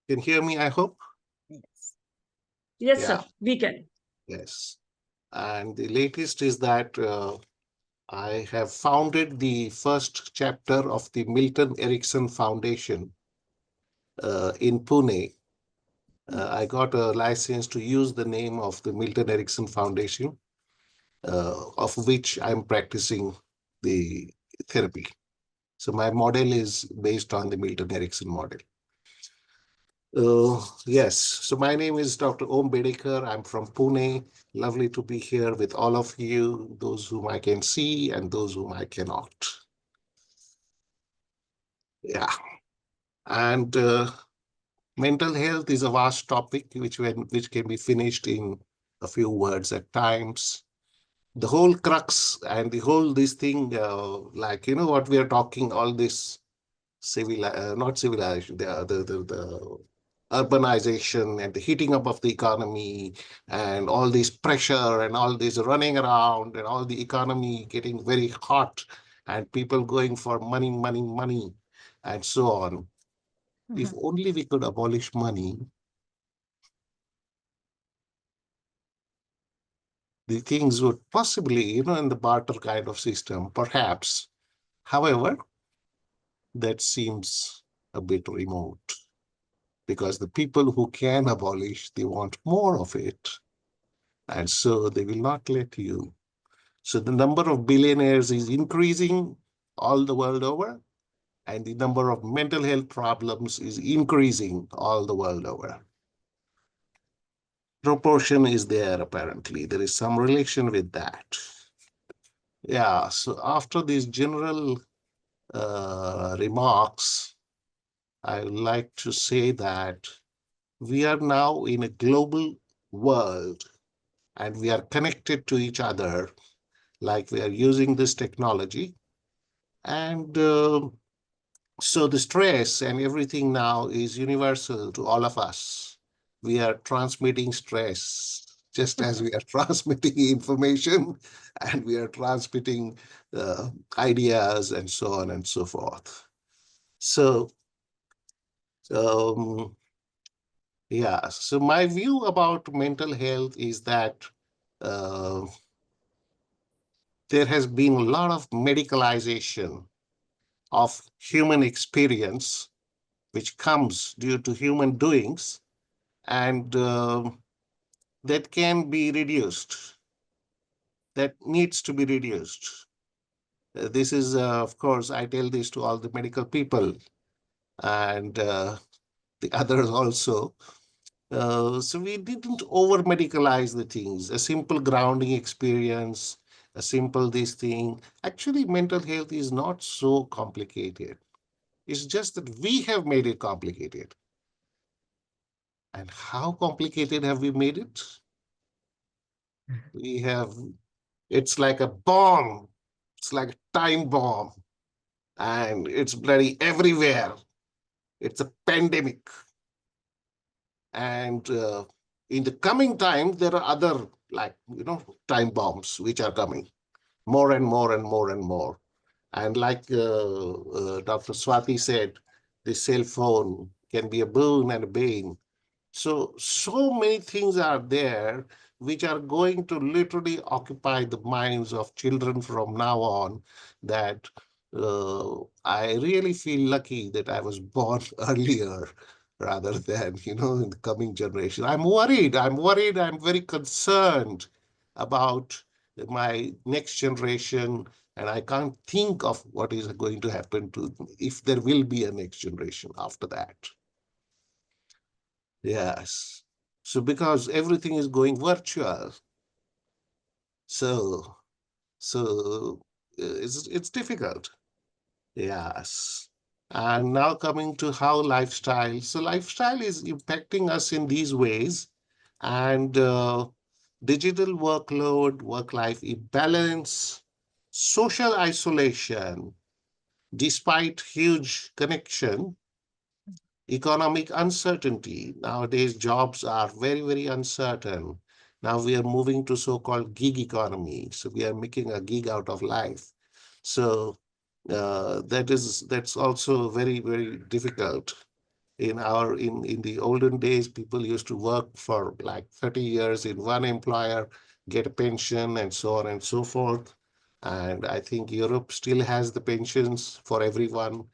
Can hear me, I hope? Yes. Yes, Yeah. sir, we can. Yes. And the latest is that I have founded the first chapter of the Milton Erickson Foundation in Pune. I got a license to use the name of the Milton Erickson Foundation, of which I'm practicing the therapy. So my model is based on the Milton Erickson model. Yes, so my name is Dr. Om Bedekar. I'm from Pune. Lovely to be here with all of you, those whom I can see and those whom I cannot. Yeah, and mental health is a vast topic which can be finished in a few words at times. The whole crux and the whole this thing, like what we are talking, all this not civilization, the urbanization and the heating up of the economy and all this pressure and all this running around and all the economy getting very hot and people going for money, money, money, and so on. If only we could abolish money, the things would possibly, in the barter kind of system, perhaps. However, that seems a bit remote because the people who can abolish, they want more of it. And so they will not let you. So the number of billionaires is increasing all the world over, and the number of mental health problems is increasing all the world over. Proportion is there, apparently. There is some relation with that. Yeah, so after these general remarks, I would like to say that we are now in a global world and we are connected to each other, like we are using this technology. And so the stress and everything now is universal to all of us. We are transmitting stress just as we are transmitting information and we are transmitting ideas and so on and so forth. So, um, yeah, so my view about mental health is that uh, there has been a lot of medicalization of human experience, which comes due to human doings, and that can be reduced, that needs to be reduced. This is, of course, I tell this to all the medical people and the others also. So we didn't over medicalize the things, a simple grounding experience, a simple this thing. Actually, mental health is not so complicated. It's just that we have made it complicated. And how complicated have we made it? We have, it's like a bomb. It's like a time bomb. And it's bloody everywhere. It's a pandemic. And in the coming time, there are other, like, time bombs which are coming more and more and more and more. And like Dr. Swati said, the cell phone can be a boon and a bane. So many things are there which are going to literally occupy the minds of children from now on, that I really feel lucky that I was born earlier rather than, in the coming generation. I'm worried. I'm very concerned about my next generation, and I can't think of what is going to happen to if there will be a next generation after that. Yes. So because everything is going virtual, so it's difficult. Yes. And now coming to how lifestyle. So lifestyle is impacting us in these ways, and digital workload, work-life imbalance, social isolation, despite huge connection, economic uncertainty. Nowadays, jobs are very, very uncertain. Now we are moving to so-called gig economy. So we are making a gig out of life. So that's also very, very difficult. In the olden days, people used to work for like 30 years in one employer, get a pension, and so on and so forth. And I think Europe still has the pensions for everyone,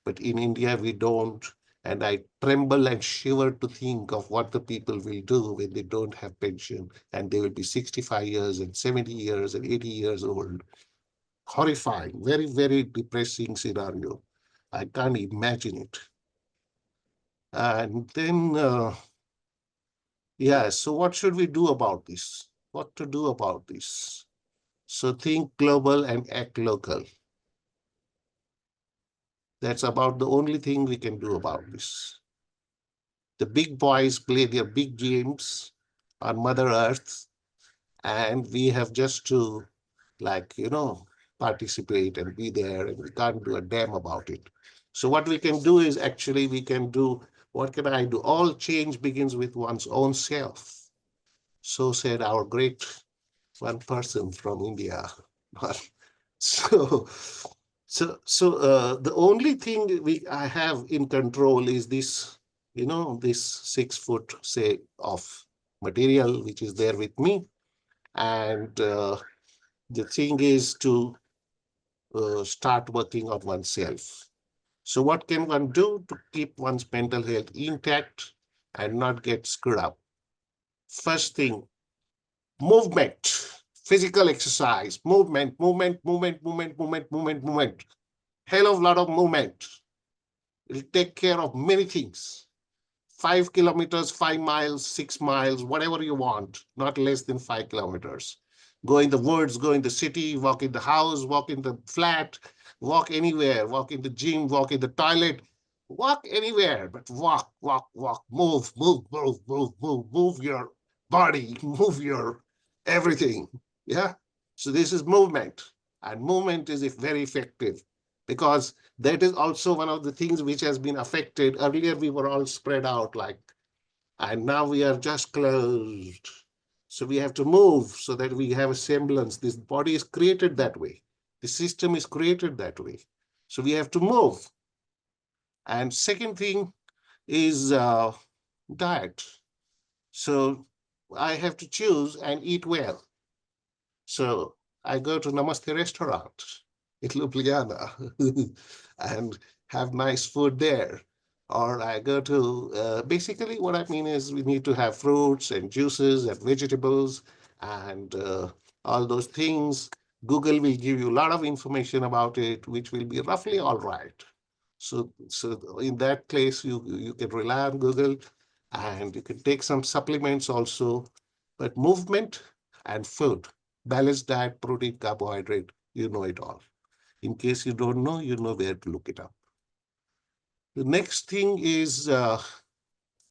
but in India we don't. And I tremble and shiver to think of what the people will do when they don't have pension and they will be 65 years and 70 years and 80 years old. Horrifying, very, very depressing scenario. I can't imagine it. And then, yeah, so what should we do about this? What to do about this? So think global and act local. That's about the only thing we can do about this. The big boys play their big games on Mother Earth, and we have just to, like, participate and be there, and we can't do a damn about it. So what we can do is actually we can do, what can I do? All change begins with one's own self. So said our great one person from India. So, the only thing I have in control is this, this 6 foot, say, of material which is there with me, and the thing is to start working on oneself. So, what can one do to keep one's mental health intact and not get screwed up? First thing, movement, physical exercise, movement. Hell of a lot of movement. It'll take care of many things. 5 kilometers, 5 miles, 6 miles, whatever you want, not less than 5 kilometers. Go in the woods, go in the city, walk in the house, walk in the flat, walk anywhere, walk in the gym, walk in the toilet, walk anywhere, but walk, move your body, move your everything. Yeah. So this is movement, and movement is very effective because that is also one of the things which has been affected. Earlier, we were all spread out like, and now we are just closed. So we have to move so that we have a semblance. This body is created that way. The system is created that way. So we have to move. And second thing is diet. So I have to choose and eat well. So I go to Namaste restaurant in Ljubljana and have nice food there. Or I go to, basically what I mean is we need to have fruits and juices and vegetables and all those things. Google will give you a lot of information about it, which will be roughly all right. So in that case, you can rely on Google, and you can take some supplements also, but movement and food, balanced diet, protein, carbohydrate, you know it all. In case you don't know, you know where to look it up. The next thing is,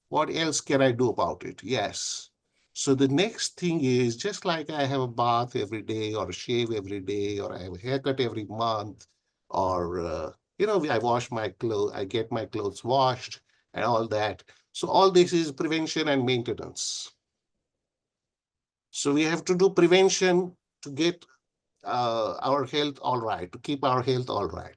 what else can I do about it? Yes. So the next thing is, just like I have a bath every day or a shave every day, or I have a haircut every month, or, I wash my clothes, I get my clothes washed and all that. So all this is prevention and maintenance. So we have to do prevention to get our health all right, to keep our health all right.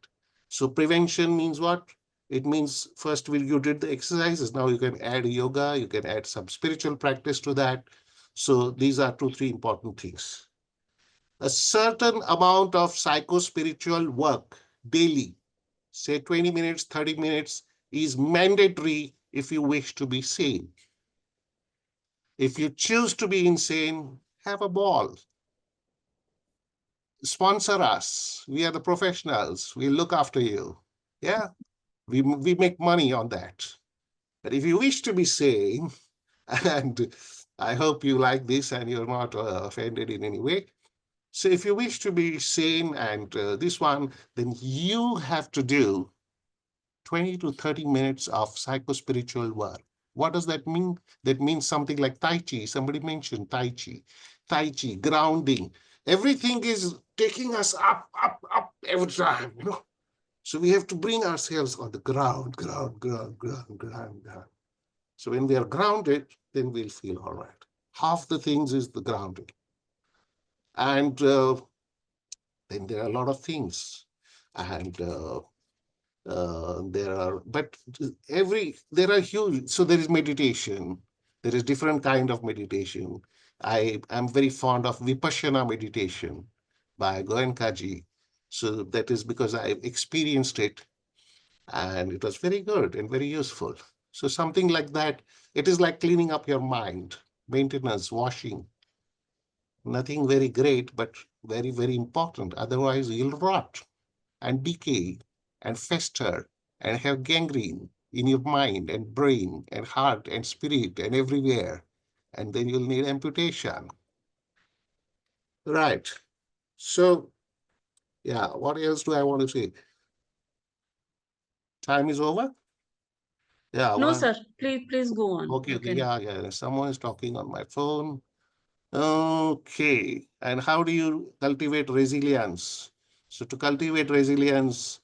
So prevention means what? It means first you did the exercises. Now you can add yoga, you can add some spiritual practice to that. So these are 2, 3 important things. A certain amount of psycho-spiritual work daily, say 20 minutes, 30 minutes, is mandatory if you wish to be sane. If you choose to be insane, have a ball. Sponsor us. We are the professionals. We look after you. Yeah, we make money on that. But if you wish to be sane, and I hope you like this and you're not offended in any way. So if you wish to be sane and this one, then you have to do 20 to 30 minutes of psycho-spiritual work. What does that mean? That means something like Tai Chi. Somebody mentioned Tai Chi. Tai Chi, grounding. Everything is taking us up every time. So we have to bring ourselves on the ground. So when we are grounded, then we'll feel all right. Half the things is the grounding. And then there are a lot of things. And There are, but there are huge. So there is meditation. There is different kind of meditation. I am very fond of Vipassana meditation by Goenkaji. So that is because I experienced it, and it was very good and very useful. So something like that. It is like cleaning up your mind, maintenance, washing. Nothing very great, but very, very important. Otherwise, you'll rot and decay and fester and have gangrene in your mind and brain and heart and spirit and everywhere. And then you'll need amputation. Right. So, yeah, what else do I want to say? Time is over? Yeah, No, well, sir. Please go on. okay, You okay, can. yeah. Someone is talking on my phone. Okay. And how do you cultivate resilience? So to cultivate resilience,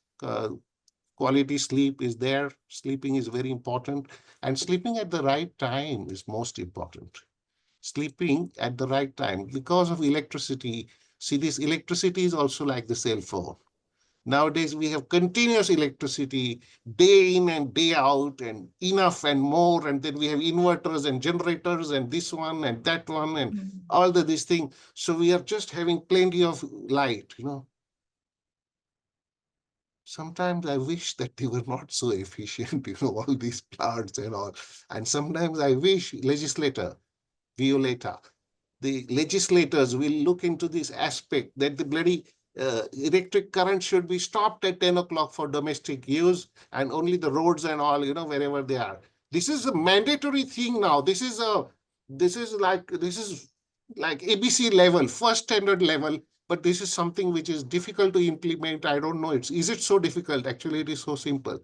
quality sleep is there. Sleeping is very important. And sleeping at the right time is most important. Sleeping at the right time because of electricity. See, this electricity is also like the cell phone. Nowadays, we have continuous electricity day in and day out, and enough and more. And then we have inverters and generators and this one and that one and all this thing. So we are just having plenty of light. Sometimes I wish that they were not so efficient, all these plants and all. And sometimes I wish Violeta, the legislators will look into this aspect that the bloody electric current should be stopped at 10 o'clock for domestic use and only the roads and all, wherever they are. This is a mandatory thing now. This is like ABC level, first standard level, but this is something which is difficult to implement. I don't know. Is it so difficult? Actually, it is so simple.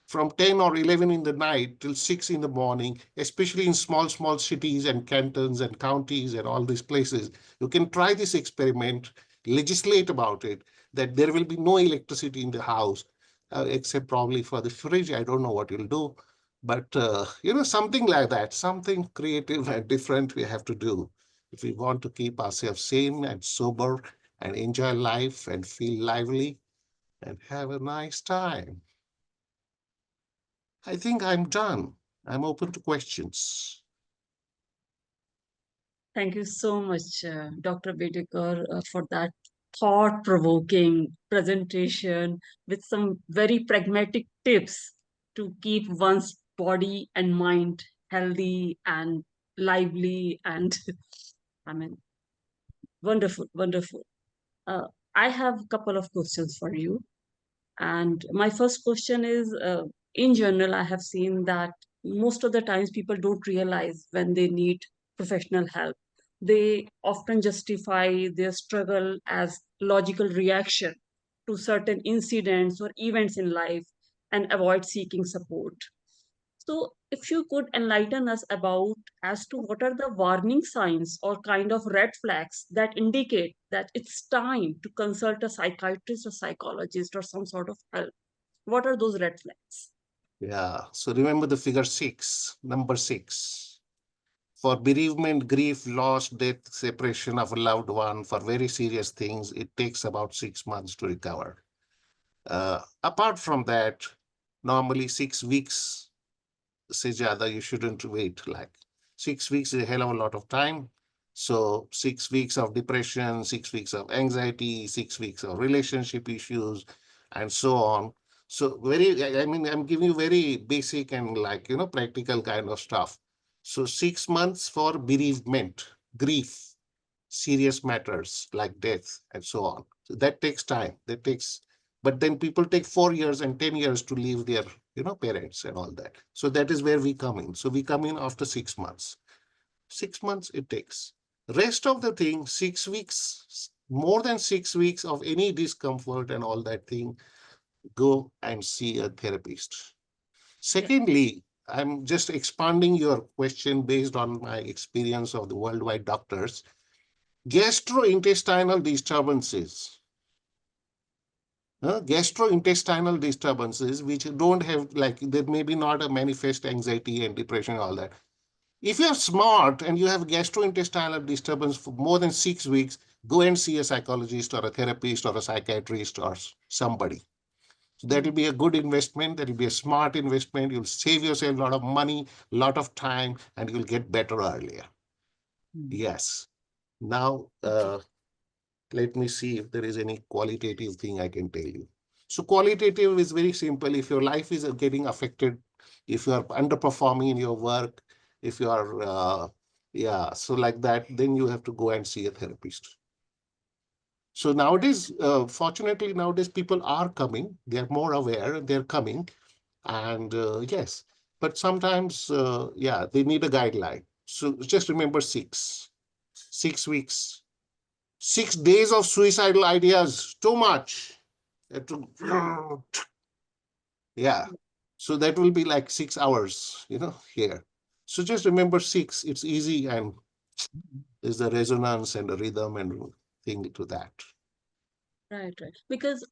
From 10 or 11 in the night till 6 in the morning, especially in small cities and cantons and counties and all these places. You can try this experiment, legislate about it, that there will be no electricity in the house, except probably for the fridge. I don't know what you'll do. But, something like that, something creative and different we have to do if we want to keep ourselves sane and sober and enjoy life and feel lively and have a nice time. I think I'm done. I'm open to questions. Thank you so much, Dr. Bedekar, for that thought-provoking presentation with some very pragmatic tips to keep one's body and mind healthy and lively and I mean, wonderful, wonderful. Uh, I have a couple of questions for you. And my first question is in general, I have seen that most of the times people don't realize when they need professional help. They often justify their struggle as logical reaction to certain incidents or events in life and avoid seeking support. So, if you could enlighten us about as to what are the warning signs or kind of red flags that indicate that it's time to consult a psychiatrist or psychologist or some sort of help. What are those red flags? Yeah. So remember the figure six, number six. For bereavement, grief, loss, death, separation of a loved one, for very serious things, it takes about 6 months to recover. Apart from that, normally 6 weeks se zyada you shouldn't wait. Like 6 weeks is a hell of a lot of time. So 6 weeks of depression, 6 weeks of anxiety, 6 weeks of relationship issues, and so on. So I mean, I'm giving you very basic and practical kind of stuff. So 6 months for bereavement, grief, serious matters like death and so on. So that takes time. But then people take 4 years and 10 years to leave their, parents and all that. So that is where we come in. So we come in after 6 months. 6 months it takes. Rest of the thing, 6 weeks, more than 6 weeks of any discomfort and all that thing, go and see a therapist. Yeah, Secondly, I'm just expanding your question based on my experience of the worldwide doctors. Gastrointestinal disturbances, gastrointestinal disturbances, which don't have, like, there may be not a manifest anxiety and depression, all that. If you're smart and you have gastrointestinal disturbance for more than 6 weeks, go and see a psychologist or a therapist or a psychiatrist or somebody. So that will be a good investment. That will be a smart investment. You'll save yourself a lot of money, a lot of time, and you'll get better earlier. Yes. Now, Okay. let me see if there is any qualitative thing I can tell you. So qualitative is very simple. If your life is getting affected, if you are underperforming in your work, if you are, yeah, so like that, then you have to go and see a therapist. So Right. nowadays, fortunately, nowadays people are coming. They're more aware. They're coming, and yes, but sometimes, yeah, they need a guideline. So just remember 6 weeks, 6 days of suicidal ideas. Too much. Yeah. So that will be like 6 hours, here. So just remember six. It's easy, and there's the resonance and the rhythm and thing to that. Right, right. Because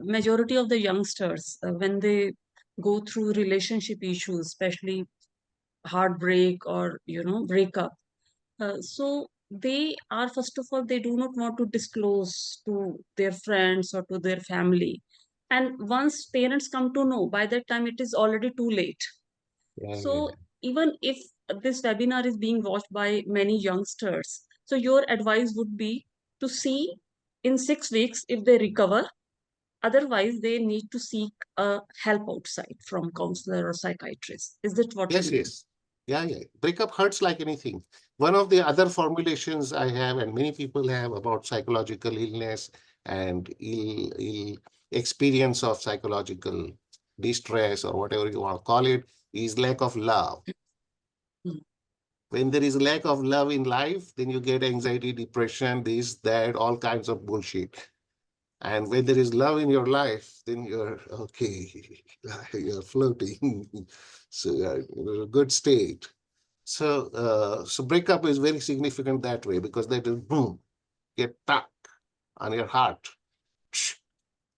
majority of the youngsters, when they go through relationship issues, especially heartbreak or breakup, so they are, first of all, they do not want to disclose to their friends or to their family. And once parents come to know, by that time it is already too late. Yeah, yeah. So even if this webinar is being watched by many youngsters, so your advice would be to see in 6 weeks if they recover. Otherwise, they need to seek help outside from counselor or psychiatrist. Is that what you Yes, mean? yes. Yeah, yeah. Breakup hurts like anything. One of the other formulations I have, and many people have, about psychological illness and ill experience of psychological distress, or whatever you want to call it, is lack of love. Mm. When there is lack of love in life, then you get anxiety, depression, this, that, all kinds of bullshit. And when there is love in your life, then you're okay, you're floating. So you're in a good state. So breakup is very significant that way, because that is boom, get stuck on your heart,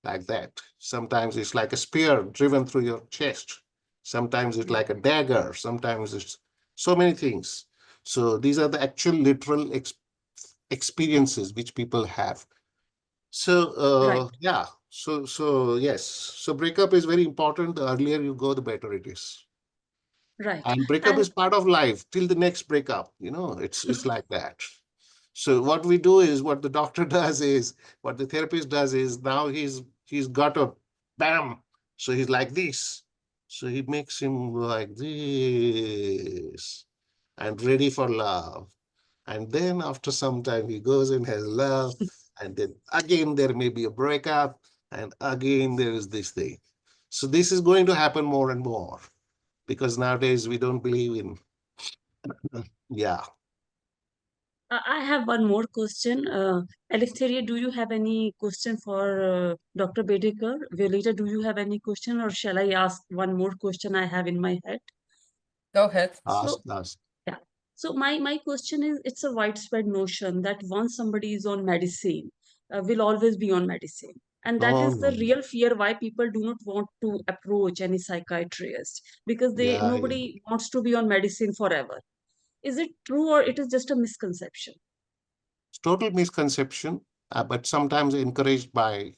like that. Sometimes it's like a spear driven through your chest. Sometimes it's like a dagger. Sometimes it's so many things. So these are the actual literal experiences which people have. So Right, yeah. So yes. So breakup is very important. The earlier you go, the better it is. right. And breakup And is part of life till the next breakup. It's like that. So what we do is, what the doctor does is, what the therapist does is, now he's got a bam. So he's like this. So he makes him like this and ready for love. And then after some time he goes and has love. And then again there may be a breakup. And again there is this thing. So this is going to happen more and more, because nowadays we don't believe in, yeah. I have one more question. Eleftheria, do you have any question for Dr. Bedekar? Violeta, do you have any question, or shall I ask one more question I have in my head? Go ahead. So, Ask. yeah. So my question is, it's a widespread notion that once somebody is on medicine, will always be on medicine. And that No, is the no. real fear why people do not want to approach any psychiatrist, because they Yeah, yeah. nobody wants to be on medicine forever. Is it true, or it is just a misconception? It's total misconception, but sometimes encouraged by,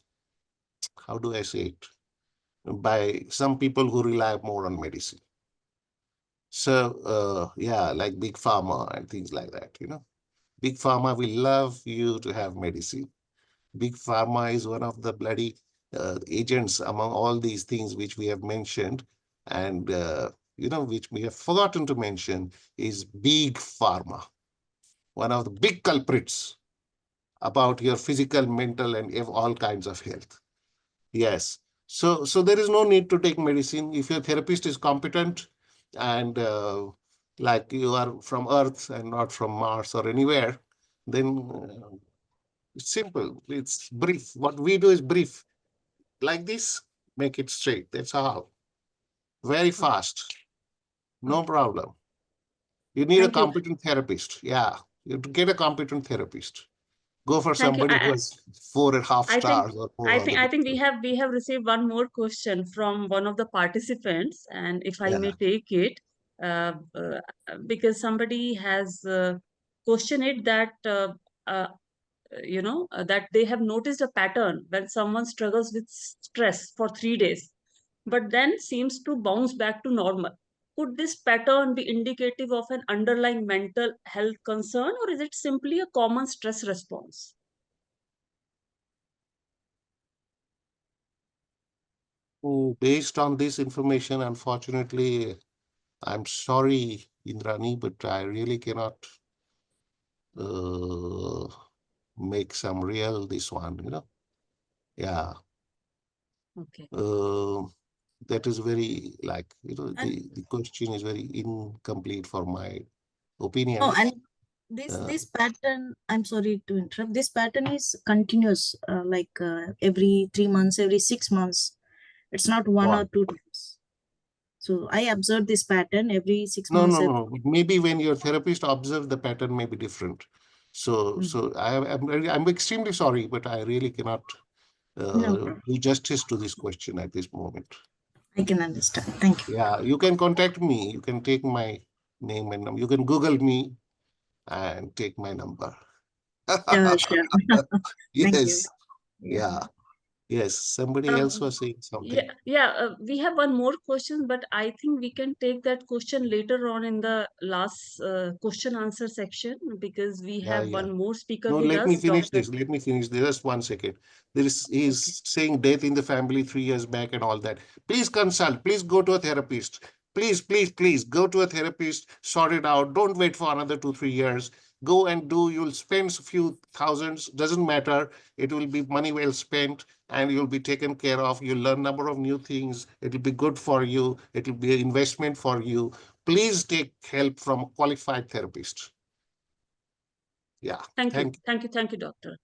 how do I say it, by some people who rely more on medicine. So, yeah, like big pharma and things like that. Big pharma will love you to have medicine. Big pharma is one of the bloody agents among all these things which we have mentioned, and, which we have forgotten to mention, is big pharma, one of the big culprits about your physical, mental, and all kinds of health. Yes. So there is no need to take medicine if your therapist is competent, and like you are from Earth and not from Mars or anywhere. Then it's simple. It's brief. What we do is brief, like this. Make it straight. That's all. Very Okay. fast. No Okay. problem. You need a Thank you. competent therapist. Yeah. You have to get a competent therapist. Go for Thank you. somebody who has 4.5 I think stars or more on the I think Google. we have received one more question from one of the participants, and if I may Yeah. take it, uh, uh, because somebody has questioned it that uh, that they have noticed a pattern when someone struggles with stress for 3 days, but then seems to bounce back to normal. Could this pattern be indicative of an underlying mental health concern, or is it simply a common stress response? Based on this information, unfortunately, I'm sorry, Indrani, but I really cannot uh, make some real this one. Yeah. Okay. Uh, that is very And the question is very incomplete for my oh, opinion. and this Uh, this pattern, I'm sorry to interrupt. This pattern is continuous, every 3 months, every 6 months. It's not one what? or two times. So I observed this pattern every six No, months. no, no. Maybe when your therapist observes the pattern may be different. So, Mhm. I'm extremely sorry, but I really cannot No problem. do justice to this question at this moment. I can understand. Thank you. Yeah, you can contact me. You can take my name and number. You can Google me and take my number. Sure, sure. Thank you. Yes. Yeah. Yeah. Yes. Somebody else Um, was saying something. yeah, we have one more question, but I think we can take that question later on in the last question answer section, because we Yeah, have yeah. one more speaker No, with let me us, finish Dr. this. Let me finish this. Just 1 second. Okay. He's saying death in the family 3 years back and all that. Please consult. Please go to a therapist. Please, please, please go to a therapist. Sort it out. Don't wait for another 2, 3 years. Go and do. You'll spend a few thousands. Doesn't matter. It will be money well spent, and you'll be taken care of. You'll learn number of new things. It'll be good for you. It'll be an investment for you. Please take help from a qualified therapist. Yeah. Thank you. Thank you. Thank you. Thank you, Doctor.